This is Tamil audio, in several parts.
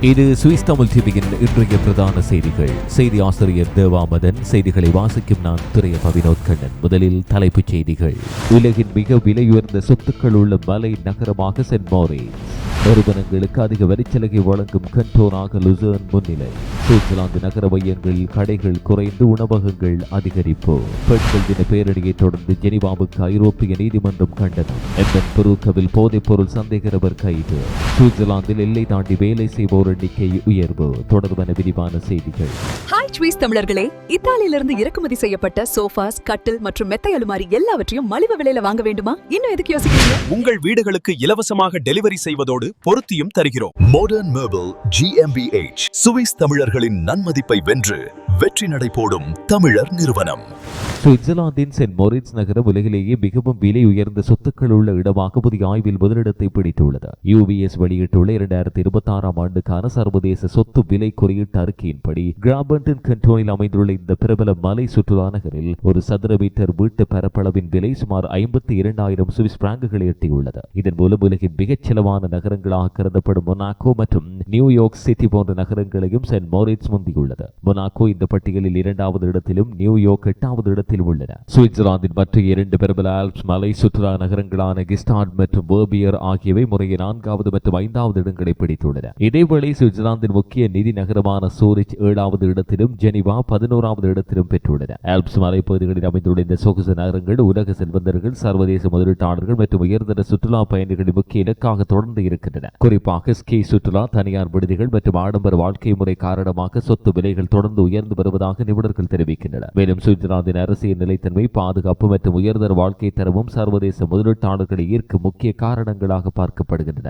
இது சுவிஸ் தமிழ் டிவியின் இன்றைய பிரதான செய்திகள். செய்தி ஆசிரியர் தேவாமதன். செய்திகளை வாசிக்கும் நான் துரைய பவினோத் கண்ணன். முதலில் தலைப்புச் செய்திகள். உலகின் மிக விலையுயர்ந்த சொத்துக்கள் உள்ள மலை நகரமாக சென்ட் மோரிஸ். நிறுவனங்களுக்கு அதிக வரிச்சலுகை வழங்கும் கண்டோனாக லுசர்ன் முன்னிலை. சுவிட்சர்லாந்து நகர மையங்களில் கடைகள் குறைந்து உணவகங்கள் அதிகரிப்பு. பெண்கள் தின பேரணியை தொடர்ந்து ஜெனிவாவுக்கு ஐரோப்பிய நீதிமன்றம் கண்டனம். எம்பன் பெருக்கவில் போதைப் பொருள் சந்தேகரவர் கைது. சுவிட்சர்லாந்தில் எல்லை தாண்டி வேலை செய்வோர் எண்ணிக்கை உயர்வு. தொடர்பான விரிவான செய்திகள். ஹாய் சுவிஸ் தமிழர்களே, இத்தாலியிலிருந்து இறக்குமதி செய்யப்பட்ட சோஃபாஸ், கட்டில் மற்றும் மெத்தை அலுமாரி எல்லாவற்றையும் மலிவு விலையில வாங்க வேண்டுமா? இன்னும் எதுக்கு யோசிக்கிறீங்க? உங்கள் வீடுகளுக்கு இலவசமாக டெலிவரி செய்வதோடு பொருத்தியும் தருகிறோம். மாடர்ன் மெர்பிள் GmbH சுவிஸ் தமிழர்களின் நன்மதிப்பை வென்று வெற்றி நடை போடும் தமிழர் நிறுவனம். சுவிட்சர்லாந்தின் சென்ட் மோரிட்ஸ் நகரம் உலகிலேயே மிகவும் விலை உயர்ந்த சொத்துக்கள் உள்ள இடமாக புதிய ஆய்வில் முதலிடத்தை பிடித்துள்ளது. UBS வெளியிட்டுள்ள 2026 ஆண்டுக்கான சர்வதேச சொத்து விலை குறியீட்டு அறிக்கையின்படி கிராபன்டன் கண்டோனில் அமைந்துள்ள இந்த பிரபல மலை சுற்றுலா நகரில் ஒரு சதுர மீட்டர் வீட்டு பரப்பளவின் விலை சுமார் 52,000 சுவிஸ் பிராங்குகளை எட்டியுள்ளது. இதன் மூலம் உலகின் மிகச் செலவான நகரங்களாக கருதப்படும் மொனாக்கோ மற்றும் நியூயார்க் சிட்டி போன்ற நகரங்களையும் சென்ட் மோரிட்ஸ் முந்தியுள்ளது. மொனாக்கோ இந்த பட்டியலில் 2வது இடத்திலும் நியூயார்க் 8வது இடத்தில் உள்ளன. சுவிட்சர்லாந்தின் மற்ற 2 பிரபல ஆல்ப்ஸ் மலை சுற்றுலா நகரங்களான கிஸ்டாட் மற்றும் வேர்பியர் ஆகியவை முறையே 4வது மற்றும் 5வது இடங்களை பிடித்துள்ளன. இதேவேளை சுவிட்சர்லாந்தின் முக்கிய நிதி நகரமான சூரிச் 7வது இடத்திலும் ஜெனிவா 11வது இடத்திலும் பெற்றுள்ளன. ஆல்ப்ஸ் மலைப்பகுதிகளில் அமைந்துள்ள இந்த சொகுசு நகரங்கள் உலக செல்வந்தர்கள், சர்வதேச முதலீட்டாளர்கள் மற்றும் உயர்தர சுற்றுலா பயணிகளின் முக்கிய இலக்காக தொடர்ந்து இருக்கின்றன. குறிப்பாக ஸ்கீ சுற்றுலா, தனியார் விடுதிகள் மற்றும் ஆடம்பர வாழ்க்கை முறை காரணமாக சொத்து விலைகள் தொடர்ந்து உயர்ந்து வருவதாக நிபுணர்கள் தெரிவிக்கின்றனர். மேலும் சுவிட்சர்லாந்தின் அரசியல் நிலைத்தன்மை, பாதுகாப்பு மற்றும் உயர்தர வாழ்க்கை தரமும் சர்வதேச முதலீட்டாளர்களை ஈர்க்கும் முக்கிய காரணங்களாக பார்க்கப்படுகின்றன.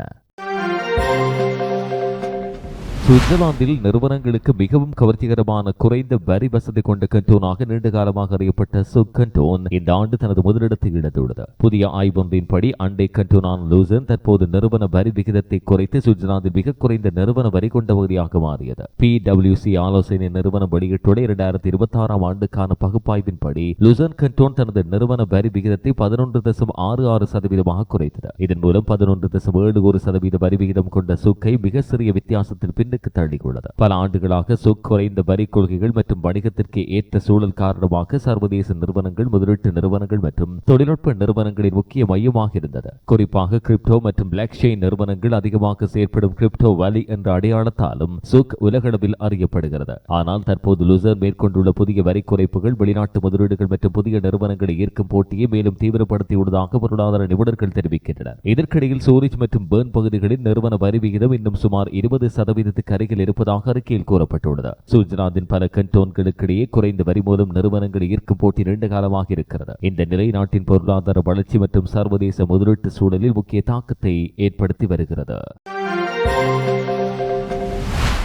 சுவிட்சர்லாந்தில் நிறுவனங்களுக்கு மிகவும் கவர்ச்சிகரமான குறைந்த வரி வசதி கொண்ட கண்டோனாக நீண்ட காலமாக அறியப்பட்ட சுக் கண்டோன் இந்த ஆண்டு தனது முதலிடத்தை இழந்துள்ளது. புதிய ஆய்வொன்றின்படி அண்டை கண்டோனான லூசர்ன் தற்போது நிறுவன வரி விகிதத்தை குறைத்து சுவிட்சர்லாந்தில் மிக குறைந்த நிறுவன வரி கொண்ட பகுதியாக மாறியது. PwC ஆலோசனை நிறுவனம் வெளியிட்டுள்ள 2026 ஆண்டுக்கான பகுப்பாய்வின்படி லூசர்ன் கண்டோன் தனது நிறுவன வரி விகிதத்தை 11.66% குறைத்தது. இதன் மூலம் 11.71% வரி விகிதம் கொண்ட சுக்கை மிக சிறிய வித்தியாசத்தில் தள்ளியுள்ளது. பல ஆண்டுகளாக சுக் குறைந்த வரி கொள்கைகள் மற்றும் வணிகத்திற்கு ஏற்ற சூழல் காரணமாக சர்வதேச நிறுவனங்கள், முதலீட்டு நிறுவனங்கள் மற்றும் தொழில்நுட்ப நிறுவனங்களின் முக்கிய மையமாக இருந்தது. குறிப்பாக கிரிப்டோ மற்றும் பிளாக் செயின் நிறுவனங்கள் அதிகமாக செயற்படும் கிரிப்டோ வேலி என்ற அடையாளத்தாலும் சுக் உலகளவில் அறியப்படுகிறது. ஆனால் தற்போது லுசர் மேற்கொண்டுள்ள புதிய வரி குறைப்புகள் வெளிநாட்டு முதலீடுகள் மற்றும் புதிய நிறுவனங்களை ஈர்க்கும் போட்டியை மேலும் தீவிரப்படுத்தியுள்ளதாக பொருளாதார நிபுணர்கள் தெரிவிக்கின்றனர். இதற்கிடையில் சூரிச் மற்றும் பெர்ன் பகுதிகளில் நிறுவன வரி விகிதம் இன்னும் சுமார் 20% அருகில் இருப்பதாக அறிக்கையில் கூறப்பட்டுள்ளது. சுவிட்சர்லாந்தின் பல கண்டோன்களுக்கிடையே குறைந்த வரி மூலம் நிறுவனங்களை ஈர்க்கும் போட்டி நீண்ட காலமாக இருக்கிறது. இந்த நிலை நாட்டின் பொருளாதார வளர்ச்சி மற்றும் சர்வதேச முதலீட்டு சூழலில் முக்கிய தாக்கத்தை ஏற்படுத்தி வருகிறது.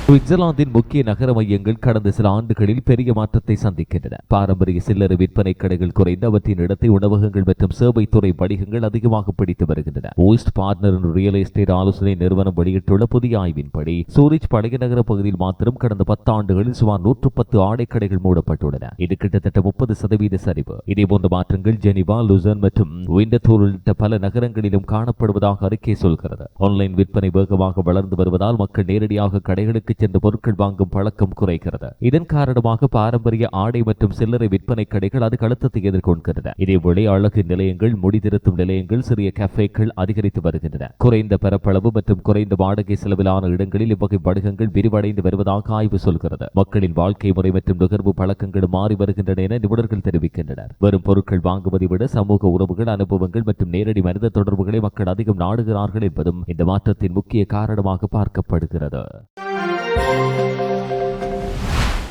சுவிட்சர்லாந்தின் முக்கிய நகர மையங்கள் கடந்த சில ஆண்டுகளில் பெரிய மாற்றத்தை சந்திக்கின்றன. பாரம்பரிய சில்லறை விற்பனை கடைகள் குறைந்து அவற்றின் இடத்தை உணவகங்கள் மற்றும் சேவைத்துறை வணிகங்கள் அதிகமாக பிடித்து வருகின்றன. ஓஸ்ட் பார்ட்னர் ரியல் எஸ்டேட் ஆலோசனை நிறுவனம் வெளியிட்டுள்ள புதிய ஆய்வின்படி சூரிச் பழைய நகர பகுதியில் மாத்திரம் கடந்த 10 ஆண்டுகளில் சுமார் 110 ஆடை கடைகள் மூடப்பட்டுள்ளன. இது கிட்டத்தட்ட 30% சரிவு. இதேபோன்ற மாற்றங்கள் ஜெனிவா, லுசர்ன் மற்றும் விண்டத்தூர் உள்ளிட்ட பல நகரங்களிலும் காணப்படுவதாக அறிக்கை சொல்கிறது. ஆன்லைன் விற்பனை வேகமாக வளர்ந்து வருவதால் மக்கள் நேரடியாக கடைகளுக்கு சென்று பொருட்கள் வாங்கும் பழக்கம் குறைகிறது. இதன் காரணமாக பாரம்பரிய ஆடை மற்றும் சில்லறை விற்பனை கடைகள் அதிக அழுத்தத்தை எதிர்கொள்கின்றன. இதேவேளை அழகு நிலையங்கள், முடிதிருத்தும் நிலையங்கள், சிறிய கஃபேக்கள் அதிகரித்து வருகின்றன. குறைந்த பரப்பளவு மற்றும் குறைந்த வாடகை செலவிலான இடங்களில் இவ்வகை வணிகங்கள் விரிவடைந்து வருவதாக ஆய்வு சொல்கிறது. மக்களின் வாழ்க்கை முறை மற்றும் நுகர்வு பழக்கங்கள் மாறி வருகின்றன என நிபுணர்கள் தெரிவிக்கின்றனர். வெறும் பொருட்கள் வாங்குவதை விட சமூக உறவுகள், அனுபவங்கள் மற்றும் நேரடி மனித தொடர்புகளை மக்கள் அதிகம் நாடுகிறார்கள் என்பதும் இந்த மாற்றத்தின் முக்கிய காரணமாக பார்க்கப்படுகிறது.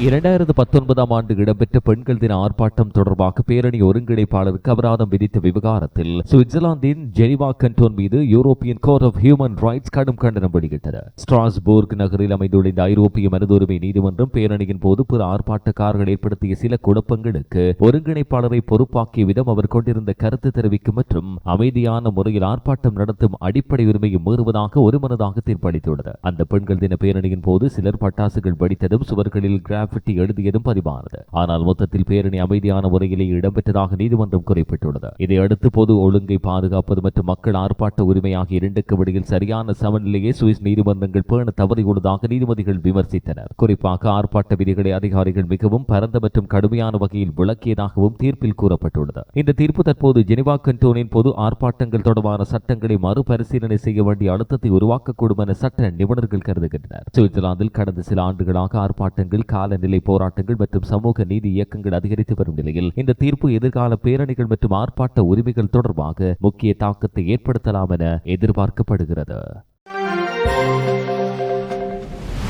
2019 ஆண்டு இடம்பெற்ற பெண்கள் தின ஆர்ப்பாட்டம் தொடர்பாக பேரணி ஒருங்கிணைப்பாளருக்கு அபராதம் விதித்த விவகாரத்தில் சுவிட்சர்லாந்தின் ஜெனிவா கண்டோன் மீது European Court of Human Rights கடும் கண்டனம் வெளியிட்டது. ஸ்ட்ராஸ்பூர்க் நகரில் அமைந்துள்ள இந்த ஐரோப்பிய மனித உரிமை நீதிமன்றம் பேரணியின் போது பிற ஆர்ப்பாட்டக்காரர்கள் ஏற்படுத்திய சில குழப்பங்களுக்கு ஒருங்கிணைப்பாளரை பொறுப்பாக்கிய விதம் அவர் கொண்டிருந்த கருத்து தெரிவிக்கும் மற்றும் அமைதியான முறையில் ஆர்ப்பாட்டம் நடத்தும் அடிப்படை உரிமையை மீறுவதாக ஒருமனதாக தீர்ப்பளித்துள்ளது. அந்த பெண்கள் தின பேரணியின் போது சிலர் பட்டாசுகள் வெடித்ததும் சுவர்களில் லாஃபர்ட்டி எழுதியதும் பதிவானது. ஆனால் மொத்தத்தில் பேரணி அமைதியான முறையிலேயே இடம்பெற்றதாக நீதிமன்றம் குறிப்பிட்டுள்ளது. இதையடுத்து பொது ஒழுங்கை பாதுகாப்பது மற்றும் மக்கள் ஆர்ப்பாட்ட உரிமை ஆகிய இரண்டுக்கு இடையில் சரியான சமநிலையை சுவிஸ் நீதிமன்றங்கள் பேண தவறியுள்ளதாக நீதிபதிகள் விமர்சித்தனர். குறிப்பாக ஆர்ப்பாட்ட விதிகளை அதிகாரிகள் மிகவும் பரந்த மற்றும் கடுமையான வகையில் விளக்கியதாகவும் தீர்ப்பில் கூறப்பட்டுள்ளது. இந்த தீர்ப்பு தற்போது ஜெனீவா கண்டோனின் பொது ஆர்ப்பாட்டங்கள் தொடர்பான சட்டங்களை மறுபரிசீலனை செய்ய வேண்டிய அழுத்தத்தை உருவாக்கக்கூடும் என சட்ட நிபுணர்கள் கருதுகின்றனர். சுவிட்சர்லாந்தில் கடந்த சில ஆண்டுகளாக ஆர்ப்பாட்டங்கள், காலநிலை போராட்டங்கள் மற்றும் சமூக நீதி இயக்கங்கள் அதிகரித்து வரும் நிலையில் இந்த தீர்ப்பு எதிர்கால பேரணிகள் மற்றும் ஆர்ப்பாட்ட உரிமைகள் தொடர்பாக முக்கிய தாக்கத்தை ஏற்படுத்தலாம் என எதிர்பார்க்கப்படுகிறது.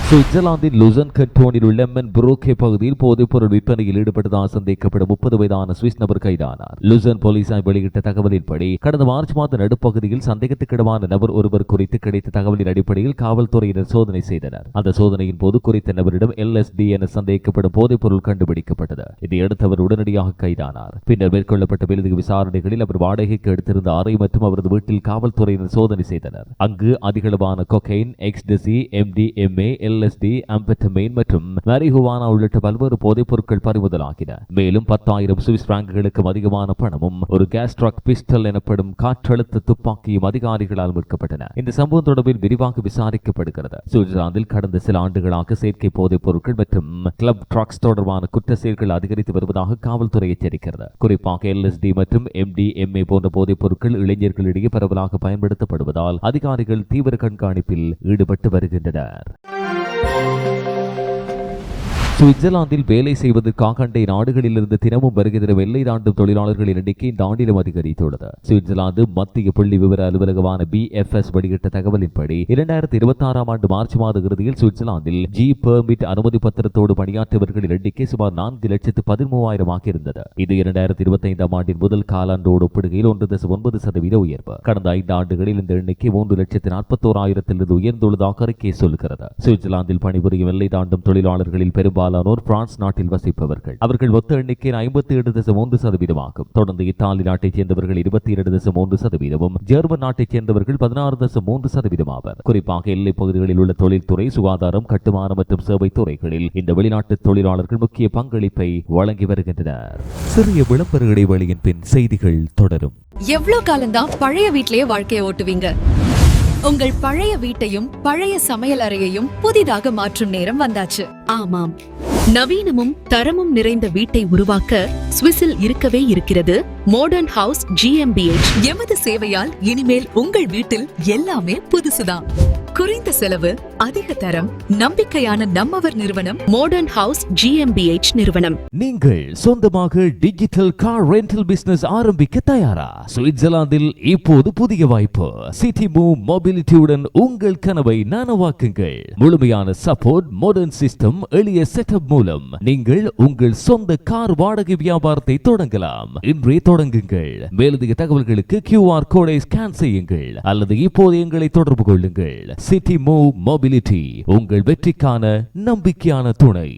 சுவிட்சர்லாந்தின் லுசன் கண்டோனில் உள்ள லெமன் புரோக்கே பகுதியில் போதைப்பொருள் விற்பனையில் ஈடுபட்டதாக சந்தேகப்படும் 30 வயதான சுவிஸ் நபர் கைதானார். லுசன் போலீசார் வெளியிட்ட தகவலின்படி கடந்த மார்ச் மாத நடுப்பகுதியில் சந்தேகத்துக்கிடமான நபர் ஒருவர் குறித்து கிடைத்த தகவலின் அடிப்படையில் காவல்துறையினர் சோதனை செய்தனர். அந்த சோதனையின் போது குறித்த நபரிடம் LSD என சந்தேகப்படும் போதைப்பொருள் கண்டுபிடிக்கப்பட்டது. இதையடுத்து அவர் உடனடியாக கைதானார். பின்னர் மேற்கொள்ளப்பட்ட மேலதிக விசாரணைகளில் அவர் வாடகைக்கு எடுத்திருந்த அறை மற்றும் அவரது வீட்டில் காவல்துறையினர் சோதனை செய்தனர். அங்கு அதிகளவான கொக்கைன், எக்ஸ்டசி, MDMA, LSD, அம்பெட்டமைன் மற்றும் மரிஹுவானா உள்ளிட்ட பல்வேறு போதைப் பொருட்கள் பறிமுதலாகின. மேலும் 10,000 சுவிஸ் பிராங்குகளுக்கும் அதிகமான பணமும் ஒரு கேஸ் ட்ரக் பிஸ்டல் எனப்படும் காற்றழுத்த துப்பாக்கியும் அதிகாரிகளால் மீட்கப்பட்டன. இந்த சம்பவம் தொடர்பில் விரிவாக விசாரிக்கப்படுகிறது. சுவிட்சர்லாந்தில் கடந்த சில ஆண்டுகளாக செயற்கை போதைப் பொருட்கள் மற்றும் கிளப் ட்ரக்ஸ் தொடர்பான குற்ற செயல்கள் அதிகரித்து வருவதாக காவல்துறை எச்சரிக்கிறது. குறிப்பாக LSD மற்றும் MDMA போன்ற போதைப் பொருட்கள் இளைஞர்களிடையே பரவலாக பயன்படுத்தப்படுவதால் அதிகாரிகள் தீவிர கண்காணிப்பில் ஈடுபட்டு வருகின்றனர். சுவிட்சர்லாந்தில் வேலை செய்வதற்காக அண்டை நாடுகளிலிருந்து தினமும் வருகிற வெள்ளை தாண்டும் தொழிலாளர்களின் எண்ணிக்கை இந்த ஆண்டிலும் அதிகரித்துள்ளது. சுவிட்சர்லாந்து மத்திய புள்ளி விவர அலுவலகமான BFS வெளியிட்ட தகவலின்படி 2026 ஆண்டு மார்ச் மாத இறுதியில் சுவிட்சர்லாந்தில் G பெர்மிட் அனுமதி பத்திரத்தோடு பணியாற்றியவர்களின் எண்ணிக்கை சுமார் 4,13,000 இருந்தது. இது 2025 ஆண்டின் முதல் காலாண்டோடு ஒப்பிடுகையில் 1.9% உயர்வு. கடந்த 5 ஆண்டுகளில் இந்த எண்ணிக்கை 3,41,000 உயர்ந்துள்ளதாக அறிக்கை சொல்கிறது. சுவிட்சர்லாந்தில் பணிபுரியும் வெள்ளை தாண்டும் தொழிலாளர்களில் பெரும்பாலும் பிரான்ஸ் நாட்டில் வசிப்பவர்கள். அவர்கள் மொத்த எண்ணிக்கை 57.3% ஆகும். தொடர்ந்து இத்தாலி நாட்டைச் சேர்ந்தவர்கள் 22.3%, ஜெர்மன் நாட்டைச் சேர்ந்தவர்கள் 16.3% ஆவர். குறிப்பாக எல்லைப் பகுதிகளில் உள்ள தொழில்துறை, சுகாதாரம், கட்டுமான மற்றும் சேவை துறைகளில் இந்த வெளிநாட்டு தொழிலாளர்கள் முக்கிய பங்களிப்பை வழங்கி வருகின்றனர். சிறிய விளம்பர இடைவெளியின் பின் செய்திகள் தொடரும். எவ்வளவு காலம்தான் பழைய வீட்லயே வாழ்க்கையை ஓட்டுவீங்க? உங்கள் பழைய வீட்டையும் பழைய சமையல் அறையையும் புதிதாக மாற்றும் நேரம் வந்தாச்சு. ஆமாம், நவீனமும் தரமும் நிறைந்த வீட்டை உருவாக்க சுவிஸில் இருக்கவே இருக்கிறது மாடர்ன் ஹவுஸ் GmbH. எமது சேவையால் இனிமேல் உங்கள் வீட்டில் எல்லாமே புதுசுதான். குறைந்த செலவு, அதிக தரம், நம்பிக்கையான நம்மவர் நிறுவனம் மாடர்ன் ஹவுஸ் GmbH நிறுவனம். நீங்கள் சொந்தமாக டிஜிட்டல் கார் ரெண்டல் பிசினஸ் ஆரம்பிக்க தயாரா? சுவிட்சர்லாந்தில் இப்போது புதிய வாய்ப்பு. சிட்டி மூவ் மொபிலிட்டியுடன் உங்கள் கனவை நனவாக்குங்கள். முழுமையான சப்போர்ட், மாடர்ன் சிஸ்டம், எளிய செட்டப் மூலம் நீங்கள் உங்கள் சொந்த கார் வாடகை வியாபாரத்தை தொடங்கலாம். இன்றே தொடங்குங்கள். மேலதிக தகவல்களுக்கு QR கோடை ஸ்கேன் செய்யுங்கள் அல்லது இப்போது எங்களை தொடர்பு கொள்ளுங்கள். சிட்டி மூவ் மொபிலிட்டி, உங்கள் வெற்றிக்கான நம்பிக்கையான துணை.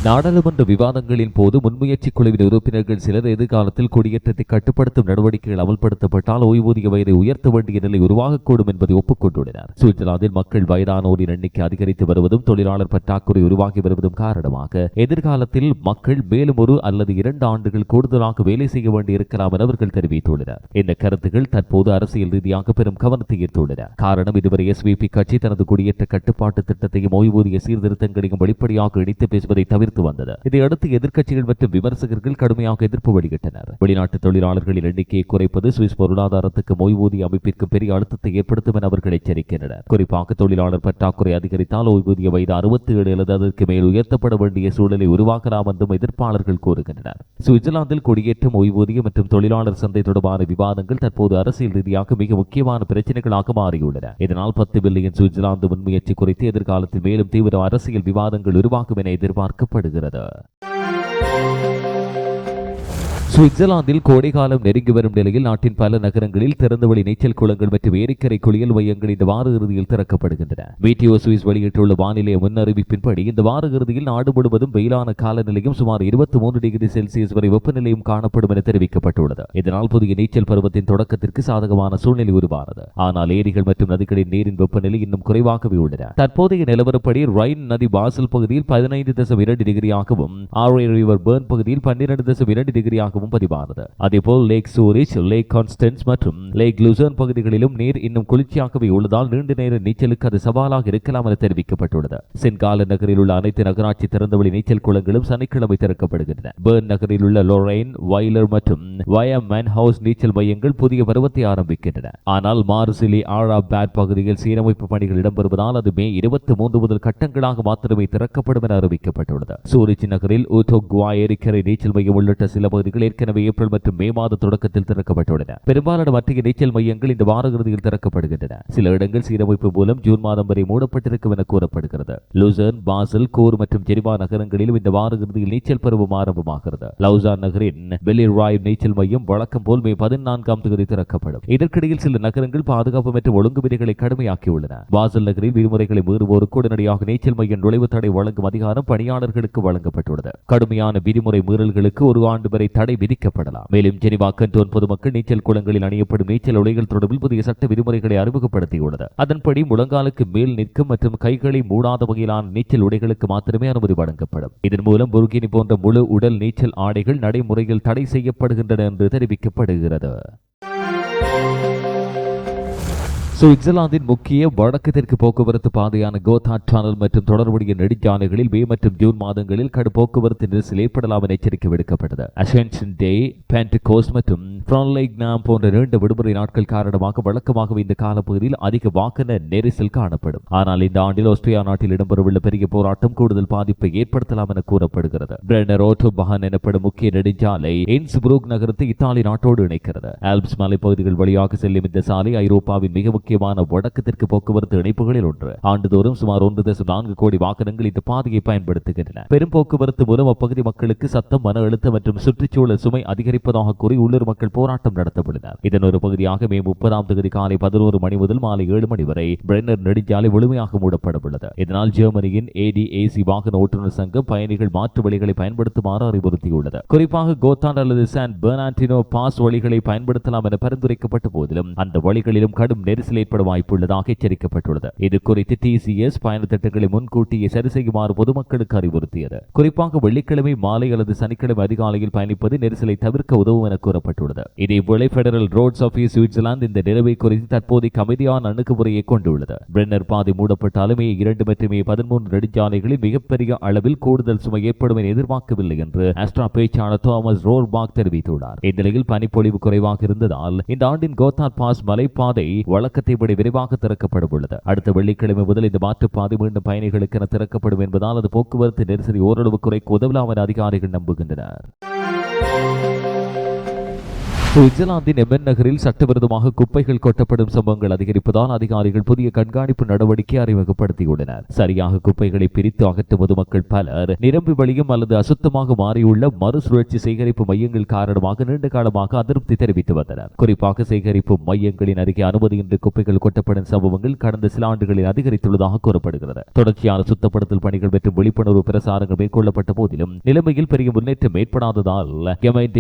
நாடாளுமன்ற விவாதங்களின் போது முன்முயற்சி குழுவின் உறுப்பினர்கள் சிலர் எதிர்காலத்தில் குடியேற்றத்தை கட்டுப்படுத்தும் நடவடிக்கைகள் அமல்படுத்தப்பட்டால் ஓய்வூதிய வயதை உயர்த்த வேண்டிய நிலை உருவாகக்கூடும் என்பதை ஒப்புக்கொண்டுள்ளனர். சுவிட்சர்லாந்தில் மக்கள் வயதானோரின் எண்ணிக்கை அதிகரித்து வருவதும் தொழிலாளர் பற்றாக்குறை உருவாகி வருவதும் காரணமாக எதிர்காலத்தில் மக்கள் மேலும் 1 அல்லது 2 ஆண்டுகள் கூடுதலாக வேலை செய்ய வேண்டியிருக்கலாம் என அவர்கள் தெரிவித்துள்ளனர். இந்த கருத்துகள் தற்போது அரசியல் ரீதியாக பெரும் கவனத்தை ஈர்த்துள்ளன. காரணம், இதுவரை SVP கட்சி தனது குடியேற்ற கட்டுப்பாட்டு திட்டத்தையும் ஓய்வூதிய சீர்திருத்தங்களையும் வெளிப்படையாக இணைத்து பேசுவதை தவிர்த்து வந்தது. இதையடுத்து எதிர்க்கட்சிகள் மற்றும் விமர்சகர்கள் கடுமையாக எதிர்ப்பு வெளியிட்டனர். வெளிநாட்டு தொழிலாளர்களின் எண்ணிக்கையை குறைப்பது சுவிஸ் பொருளாதாரத்துக்கு ஓய்வூதிய அமைப்பிற்கு பெரிய அழுத்தத்தை ஏற்படுத்தும் என அவர்கள் எச்சரிக்கின்றனர். குறிப்பாக தொழிலாளர் பற்றாக்குறை அதிகரித்தால் ஓய்வூதிய வயது 67 அல்லது அதற்கு மேல் உயர்த்தப்பட வேண்டிய சூழலை உருவாக்கலாம் என்றும் எதிர்ப்பாளர்கள் கூறுகின்றனர். சுவிட்சர்லாந்தில் குடியேற்றம், ஓய்வூதியம் மற்றும் தொழிலாளர் சந்தை தொடர்பான விவாதங்கள் தற்போது அரசியல் ரீதியாக மிக முக்கியமான பிரச்சனைகளாக மாறியுள்ளன. இதனால் 10 பில்லியன் சுவிட்சர்லாந்து முன்முயற்சி குறித்து எதிர்காலத்தில் மேலும் தீவிர அரசியல் விவாதங்கள் உருவாகும் என எதிர்பார்க்கப்படுகிறது. சுவிட்சர்லாந்தில் கோடைகாலம் நெருங்கி வரும் நிலையில் நாட்டின் பல நகரங்களில் திறந்தவெளி நீச்சல் குளங்கள் மற்றும் ஏரிக்கரை குளியல் மையங்கள் இந்த வார இறுதியில் திறக்கப்படுகின்றன. மீட்டியோ சுவிஸ் வெளியிட்டுள்ள வானிலை முன்னறிவிப்பின்படி இந்த வார இறுதியில் நாடு முழுவதும் வெயிலான காலநிலையும் சுமார் 23 டிகிரி செல்சியஸ் வரை வெப்பநிலையும் காணப்படும் என தெரிவிக்கப்பட்டுள்ளது. இதனால் புதிய நீச்சல் பருவத்தின் தொடக்கத்திற்கு சாதகமான சூழ்நிலை உருவானது. ஆனால் ஏரிகள் மற்றும் நதிகளின் நீரின் வெப்பநிலை இன்னும் குறைவாகவே உள்ளன. தற்போதைய நிலவரப்படி ரைன் நதி பாசல் பகுதியில் 15.2 டிகிரியாகவும் ஆரே ரிவர் பர்ன் பகுதியில் 12.2 டிகிரியாகவும் பதிவானது. அதேபோல் லேக் சூரிச், லேக் கான்ஸ்டன்ஸ் மற்றும் லேக் லூசர்ன் பகுதிகளிலும் நீர் இன்னும் குளிர்ச்சியாகவே உள்ளதால் நீண்ட நேர நீச்சலுக்கு அது சவாலாக இருக்கலாம் என தெரிவிக்கப்பட்டுள்ளது. சென்கால நகரில் உள்ள அனைத்து நகராட்சி திறந்தவெளி நீச்சல் குளங்களும் சனிக்கிழமை திறக்கப்படுகின்றன. பர்ன் நகரில் உள்ள லொரைன், வைலர் மற்றும் வயமேன் ஹவுஸ் நீச்சல் மையங்கள் புதிய பருவத்தை ஆரம்பிக்கின்றன. ஆனால் மார்சிலி, ஆரா பேட் பகுதியில் சீரமைப்பு பணிகள் இடம்பெறுவதால் அது மே 23 முதல் கட்டங்களாக மாத்திரமே திறக்கப்படும் என அறிவிக்கப்பட்டுள்ளது. சூரிச் நகரில் ஊட்டோக்வா ஏரிக்கரை நீச்சல் மையம் உள்ளிட்ட சில பகுதிகள் ஏற்கனவே ஏப்ரல் மற்றும் மே மாத தொடக்கத்தில் திறக்கப்பட்டுள்ளன. பெரும்பாலான மத்திய நீச்சல் மையங்கள் இந்த வார இறுதியில் திறக்கப்படுகின்றன. சில இடங்கள் சீரமைப்பு மூலம் ஜூன் மாதம் வரை மூடப்பட்டிருக்கும் என கூறப்படுகிறது. லூசர்ன், பாசல், கோர் மற்றும் ஜெனிவா நகரங்களிலும் இந்த வார இறுதியில் நீச்சல் பருவம் ஆரம்பமாகிறது. லவுசான் நகரின் பெலிராய் நீச்சல் மையம் வழக்கம் போல் மே 14ஆம் தேதி திறக்கப்படும். இதற்கிடையில் சில நகரங்கள் பாதுகாப்பு மற்றும் ஒழுங்கு விதிகளை கடுமையாக்கியுள்ளன. பாசல் நகரில் விதிமுறைகளை மீறுவோருக்கு உடனடியாக நீச்சல் மைய நுழைவு தடை வழங்கும் அதிகாரம் பணியாளர்களுக்கு வழங்கப்பட்டுள்ளது. கடுமையான விதிமுறை மீறல்களுக்கு 1 ஆண்டு வரை தடை விதிக்கப்படலாம். மேலும் ஜெனிவா கண்டோன் பொதுமக்கள் நீச்சல் குளங்களில் அணியப்படும் நீச்சல் உடைகள் தொடர்பில் புதிய சட்ட விதிமுறைகளை அறிமுகப்படுத்தியுள்ளது. அதன்படி முழங்காலுக்கு மேல் நிற்கும் மற்றும் கைகளை மூடாத வகையிலான நீச்சல் உடைகளுக்கு மாத்திரமே அனுமதி வழங்கப்படும். இதன் மூலம் புர்கினி போன்ற முழு உடல் நீச்சல் ஆடைகள் நடைமுறையில் தடை செய்யப்படுகின்றன என்று தெரிவிக்கப்படுகிறது. சுவிட்சர்லாந்தின் முக்கிய வடக்கு தெற்கு போக்குவரத்து பாதையான கோத்தார்ட் டனல் மற்றும் தொடர்புடைய நெடுஞ்சாலைகளில் மே மற்றும் ஜூன் மாதங்களில் கடும் போக்குவரத்து நெரிசல் ஏற்படலாம் என எச்சரிக்கை விடுக்கப்பட்டது. அசென்ஷன் டே, பென்டெகோஸ்ட் மற்றும் ஃப்ரான்லைக்னாம் போன்ற நீண்ட விடுமுறை நாட்கள் காரணமாக வழக்கமாகவே இந்த காலப்பகுதியில் அதிக வாகன நெரிசல் காணப்படும். ஆனால் இந்த ஆண்டில் ஆஸ்திரியா நாட்டில் இடம்பெறவுள்ள பெரிய போராட்டம் கூடுதல் பாதிப்பை ஏற்படுத்தலாம் என கூறப்படுகிறது. பிரெனர் ஓட்டோபஹன் எனப்படும் முக்கிய நெடுஞ்சாலை இன்ஸ்புரூக் நகரத்தை இத்தாலி நாட்டோடு இணைக்கிறது. ஆல்ப்ஸ் மலைப்பகுதிகள் வழியாக செல்லும் இந்த சாலை ஐரோப்பாவின் மிக முக்கியமான வடக்கு தெற்கு போக்குவரத்து இணைப்புகளில் ஒன்று. ஆண்டுதோறும் சுமார் 1.4 கோடி வாகனங்கள் இந்த பாதையை பயன்படுத்துகின்றன. பெரும் போக்குவரத்து மூலம் அப்பகுதி மக்களுக்கு சத்தம், மன அழுத்தம் மற்றும் சுற்றுச்சூழல் சுமை அதிகரிப்பதாக கூறி உள்ளூர் மக்கள் போராட்டம் நடத்தப்பட்டனர். இதன் ஒரு பகுதியாக மே 30ஆம் தேதி காலை 11 மணி முதல் மாலை 7 மணி வரை பிரென்னர் நெடுஞ்சாலை முழுமையாக மூடப்பட உள்ளது. இதனால் ஜெர்மனியின் ADAC வாகன ஓட்டுநர் சங்கம் பயணிகள் மாற்று வழிகளை பயன்படுத்துமாறு அறிவுறுத்தியுள்ளது. குறிப்பாக கோத்தான் அல்லது சான் பெர்னாண்டினோ பாஸ் வழிகளை பயன்படுத்தலாம் என பரிந்துரைக்கப்பட்ட போதிலும் அந்த வழிகளிலும் கடும் நெரிசல் ஏற்பட வாய்ப்புள்ளதாக எச்சரிக்கப்பட்டுள்ளது. இது குறித்து TCS பயண திட்டங்களை முன்கூட்டியே சரி செய்யுமாறு பொதுமக்களுக்கு அறிவுறுத்தியது. குறிப்பாக வெள்ளிக்கிழமை மாலை அல்லது சனிக்கிழமை அதிகாலையில் பயணிப்பது நெரிசலை தவிர்க்க உதவும் என கூறப்பட்டுள்ளது. இதேபோல பெடரல் ரோட்ஸ் ஆபீஸ் சுவிட்சர்லாந்து இந்த நிறைவை குறித்து தற்போதைக்கு அமைதியான அணுகுமுறையை கொண்டுள்ளது. பிரென்னர் பாதை மூடப்பட்டாலும் மே 2 மற்றும் மே 13 நெடுஞ்சாலைகளில் மிகப்பெரிய அளவில் கூடுதல் சுமை ஏற்படும் என எதிர்பார்க்கவில்லை என்று ஆஸ்ட்ரா பேச்சாளர் தாமஸ் ரோர்பாக் தெரிவித்துள்ளார். இந்நிலையில் பனிப்பொழிவு குறைவாக இருந்ததால் இந்த ஆண்டின் கோத்தார்ட் பாஸ் மலைப்பாதை வழக்கத்தை விட விரைவாக திறக்கப்பட உள்ளது. அடுத்த வெள்ளிக்கிழமை முதல் இந்த மாற்றுப்பாதை மீண்டும் பயணிகளுக்கு என திறக்கப்படும் என்பதால் அது போக்குவரத்து நெரிசலை ஓரளவு குறைக்க உதவலாம் என அதிகாரிகள் நம்புகின்றனர். சுவிட்சர்லாந்தின் எமென் நகரில் சட்டவிரோதமாக குப்பைகள் கொட்டப்படும் சம்பவங்கள் அதிகரிப்பதால் அதிகாரிகள் புதிய கண்காணிப்பு நடவடிக்கை அறிமுகப்படுத்தியுள்ளனர். சரியாக குப்பைகளை பிரித்து அகற்றும் பொதுமக்கள் பலர் நிரம்பி வழியும் அல்லது அசுத்தமாக மாறியுள்ள மறுசுழற்சி சேகரிப்பு மையங்கள் காரணமாக நீண்ட காலமாக அதிருப்தி தெரிவித்து வந்தனர். குறிப்பாக சேகரிப்பு மையங்களின் அருகே அனுமதியின்றி குப்பைகள் கொட்டப்படும் சம்பவங்கள் கடந்த சில ஆண்டுகளில் அதிகரித்துள்ளதாக கூறப்படுகிறது. தொடர்ச்சியான சுத்தப்படுத்தல் பணிகள் மற்றும் விழிப்புணர்வு பிரசாரங்கள் மேற்கொள்ளப்பட்ட போதிலும் நிலைமையில் பெரிய முன்னேற்றம் ஏற்படாததால்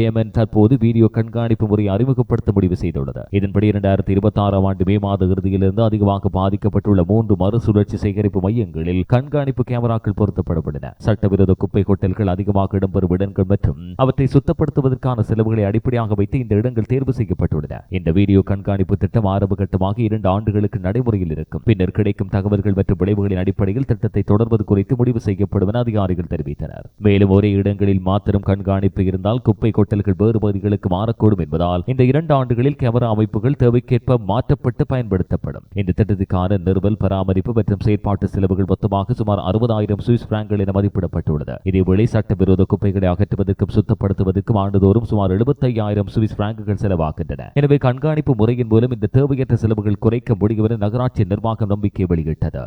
எமென் தற்போது வீடியோ கண்காணிப்பு முறையை அறிமுகப்படுத்த முடிவு செய்துள்ளது. இதன்படி 2026ஆம் ஆண்டு மே மாத இறுதியிலிருந்து அதிகமாக பாதிக்கப்பட்டுள்ள 3 மறுசுழற்சி சேகரிப்பு மையங்களில் கண்காணிப்பு கேமராக்கள் பொருத்தப்படப்பட்டன. சட்டவிரோத குப்பை கொட்டல்கள் அதிகமாக இடம்பெறும் இடங்கள் மற்றும் அவற்றை சுத்தப்படுத்துவதற்கான செலவுகளை அடிப்படையாக வைத்து இந்த இடங்கள் தேர்வு செய்யப்பட்டுள்ளன. இந்த வீடியோ கண்காணிப்பு திட்டம் ஆரம்ப கட்டமாக 2 ஆண்டுகளுக்கு நடைமுறையில் இருக்கும். பின்னர் கிடைக்கும் தகவல்கள் மற்றும் விளைவுகளின் அடிப்படையில் திட்டத்தை தொடர்வது குறித்து முடிவு செய்யப்படும் என அதிகாரிகள் தெரிவித்தனர். மேலும் ஒரே இடங்களில் மாத்திரம் கண்காணிப்பு இருந்தால் குப்பை கொட்டல்கள் வேறு பகுதிகளுக்கு மாறக்கூடும் என்பதால் இந்த 2 ஆண்டுகளில் கேமரா அமைப்புகள் தேவைக்கேற்ப மாற்றப்பட்டு பயன்படுத்தப்படும். இந்த திட்டத்திற்கான நிறுவல், பராமரிப்பு மற்றும் செயற்பாட்டு செலவுகள் மொத்தமாக சுமார் 60,000 சுவிஸ் பிராங்குகள் என மதிப்பிடப்பட்டுள்ளது. இதேவேளை சட்டவிரோத குப்பைகளை அகற்றுவதற்கும் சுத்தப்படுத்துவதற்கும் ஆண்டுதோறும் சுமார் 75,000 சுவிஸ் பிராங்குகள் செலவாகின்றன. எனவே கண்காணிப்பு முறையின் மூலம் இந்த தேவையற்ற செலவுகள் குறைக்க முடியும் என நகராட்சி நிர்வாகம் நம்பிக்கை வெளியிட்டது.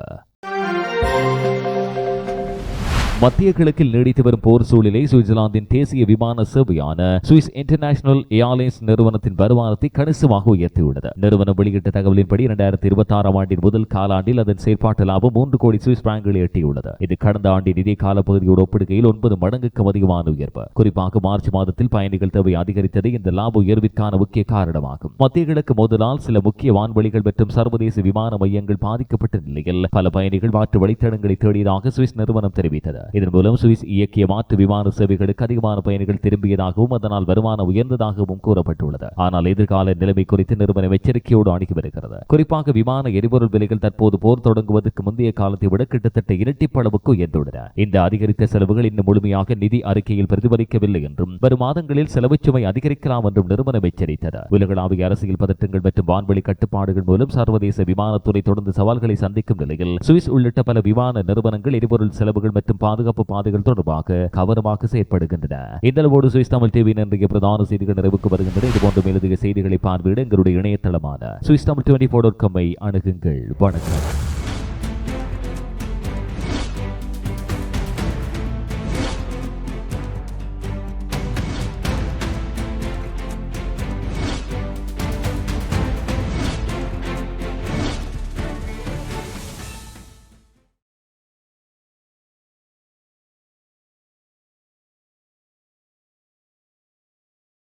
மத்திய கிழக்கில் நீடித்து வரும் போர் சூழலை சுவிட்சர்லாந்தின் தேசிய விமான சேவையான சுவிஸ் இன்டர்நேஷனல் ஏர்லைன்ஸ் நிறுவனத்தின் வருமானத்தை கணிசமாக உயர்த்தியுள்ளது. நிறுவனம் வெளியிட்ட தகவலின்படி 2026 ஆண்டின் முதல் காலாண்டில் அதன் செயற்பாட்டு லாபம் 3 கோடி சுவிஸ் பிராங்குகளை எட்டியுள்ளது. இது கடந்த ஆண்டின் இதே காலப்பகுதியோடு ஒப்பிடுகையில் 9 மடங்குக்கும் அதிகமான உயர்வு. குறிப்பாக மார்ச் மாதத்தில் பயணிகள் தேவை அதிகரித்தது இந்த லாப உயர்விற்கான முக்கிய காரணமாகும். மத்திய கிழக்கு மோதலால் சில முக்கிய வான்வழிகள் மற்றும் சர்வதேச விமான மையங்கள் பாதிக்கப்பட்ட நிலையில் பல பயணிகள் மாற்று வழித்தடங்களை தேடியதாக சுவிஸ் நிறுவனம் தெரிவித்தது. இதன் மூலம் சுவிஸ் இயக்கிய மாற்று விமான சேவைகளுக்கு அதிகமான பயணிகள் திரும்பியதாகவும் அதனால் வருமானம் உயர்ந்ததாகவும் கூறப்பட்டுள்ளது. ஆனால் எதிர்கால நிலைமை குறித்து நிறுவனம் எச்சரிக்கையோடு அணுகி வருகிறது. குறிப்பாக விமான எரிபொருள் விலைகள் தற்போது போர் தொடங்குவதற்கு முந்தைய காலத்தை விட கிட்டத்தட்ட இரட்டிப்பளவுக்கு உயர்ந்துள்ளன. இந்த அதிகரித்த செலவுகள் இன்னும் முழுமையாக நிதி அறிக்கையில் பிரதிபலிக்கவில்லை என்றும் வரும் மாதங்களில் செலவு சுமை அதிகரிக்கலாம் என்றும் நிறுவனம் எச்சரித்தது. உலகளாவிய அரசியல் பதற்றங்கள் மற்றும் வான்வெளி கட்டுப்பாடுகள் மூலம் சர்வதேச விமானத்துறை தொடர்ந்து சவால்களை சந்திக்கும் நிலையில் சுவிஸ் உள்ளிட்ட பல விமான நிறுவனங்கள் எரிபொருள் செலவுகள் மற்றும் பாதுகாப்பு பாதைகள் தொடர்பாக கவனமாக செயற்படுகின்றன. இந்த அளவோடு சுவிஸ் தமிழ் டிவியின் இன்றைய பிரதான செய்திகள் நிறைவுக்கு வருகின்றன. இதுபோன்ற மேலதிக செய்திகளை பார்வையிட எங்களுடைய இணையதளமான சுவிஸ் தமிழ் 24.com அணுகுங்கள். வணக்கம்.